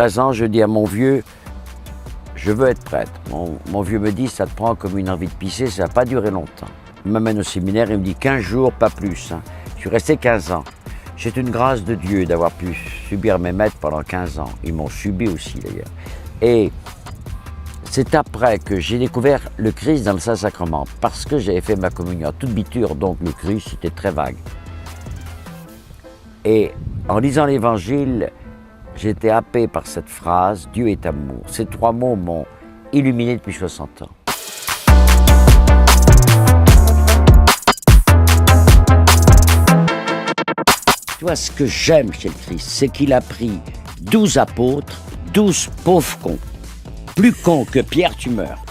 13 ans, je dis à mon vieux, je veux être prêtre. Mon vieux me dit, ça te prend comme une envie de pisser, ça va pas durer longtemps. Il m'amène au séminaire, il me dit 15 jours, pas plus. Hein. Je suis resté 15 ans. C'est une grâce de Dieu d'avoir pu subir mes maîtres pendant 15 ans. Ils m'ont subi aussi d'ailleurs. Et c'est après que j'ai découvert le Christ dans le Saint-Sacrement, parce que j'avais fait ma communion à toute biture, donc le Christ c'était très vague. Et en lisant l'Évangile, j'étais happé par cette phrase, Dieu est amour. Ces 3 mots m'ont illuminé depuis 60 ans. Tu vois, ce que j'aime chez le Christ, c'est qu'il a pris 12 apôtres, 12 pauvres cons. Plus cons que Pierre, tu meurs.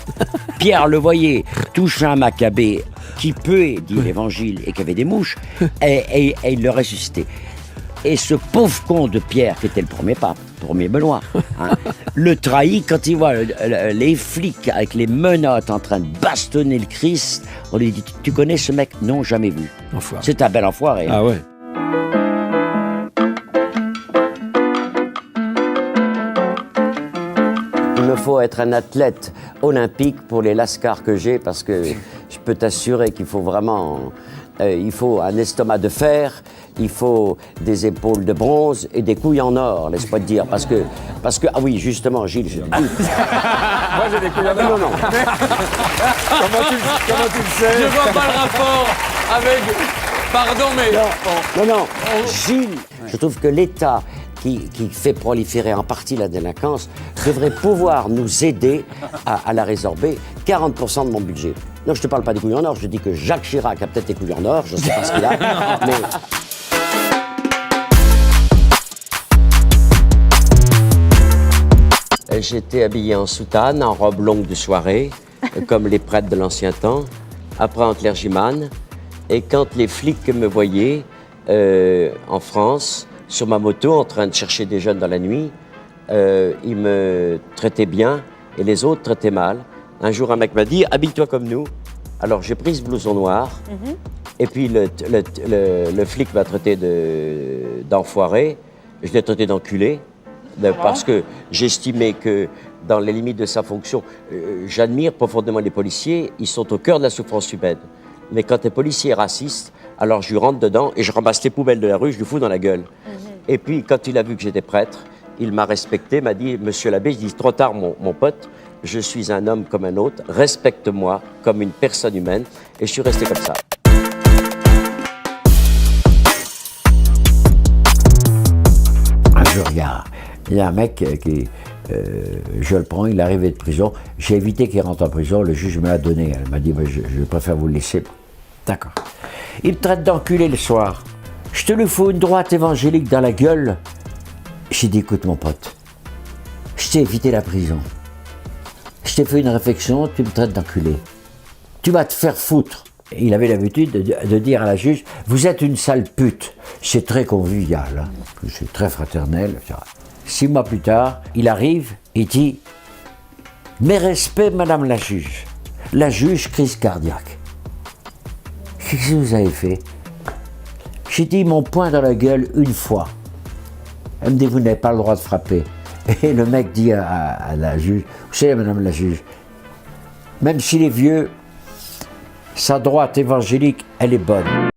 Pierre, le voyez, touche un Maccabée qui peut, dit l'Évangile, et qui avait des mouches, et il le ressuscitait. Et ce pauvre con de Pierre, qui était le premier pape, premier Benoît, hein, le trahit quand il voit les flics avec les menottes en train de bastonner le Christ. On lui dit, tu connais ce mec? Non, jamais vu. Enfoiré. C'est un bel enfoiré. Ah ouais. Il me faut être un athlète olympique pour les lascars que j'ai, parce que je peux t'assurer qu'il faut vraiment... il faut un estomac de fer, il faut des épaules de bronze et des couilles en or, laisse-moi te dire. Parce que ah oui, justement, Gilles... Moi, j'ai des couilles en or. Non. Comment tu le sais? Je vois pas le rapport avec... Pardon, mais... Non, Gilles, je trouve que l'État qui fait proliférer en partie la délinquance devrait pouvoir nous aider à la résorber. 40% de mon budget. Non, je te parle pas des couilles en or, je dis que Jacques Chirac a peut-être des couilles en or, je sais pas ce qu'il a, mais... J'étais habillé en soutane, en robe longue de soirée, comme les prêtres de l'ancien temps, après en clergyman. Et quand les flics me voyaient en France, sur ma moto, en train de chercher des jeunes dans la nuit, ils me traitaient bien et les autres traitaient mal. Un jour, un mec m'a dit « Habille-toi comme nous ». Alors, j'ai pris ce blouson noir et puis le flic m'a traité d'enfoiré. Je l'ai traité d'enculé parce que j'estimais que dans les limites de sa fonction, j'admire profondément les policiers, ils sont au cœur de la souffrance humaine. Mais quand un policier est raciste, alors je lui rentre dedans et je ramasse les poubelles de la rue, je lui fous dans la gueule. Et puis, quand il a vu que j'étais prêtre, il m'a respecté, m'a dit, monsieur l'abbé, je dis, trop tard, mon pote, je suis un homme comme un autre, respecte-moi comme une personne humaine, et je suis resté comme ça. Un jour, il y a un mec qui, je le prends, il est arrivé de prison, j'ai évité qu'il rentre en prison, le juge me l'a donné, elle m'a dit, je préfère vous le laisser. D'accord. Il me traite d'enculé le soir. Je te lui fous une droite évangélique dans la gueule. J'ai dit, écoute mon pote, je t'ai évité la prison. Je t'ai fait une réflexion, tu me traites d'enculé. Tu vas te faire foutre. Et il avait l'habitude de dire à la juge, vous êtes une sale pute. C'est très convivial, hein. C'est très fraternel. 6 mois plus tard, il arrive, il dit, mes respects, madame la juge. La juge, crise cardiaque. Qu'est-ce que vous avez fait? J'ai dit mon poing dans la gueule une fois. Elle me dit, vous n'avez pas le droit de frapper. Et le mec dit à la juge, vous savez, madame la juge, même s'il est vieux, sa droite évangélique, elle est bonne.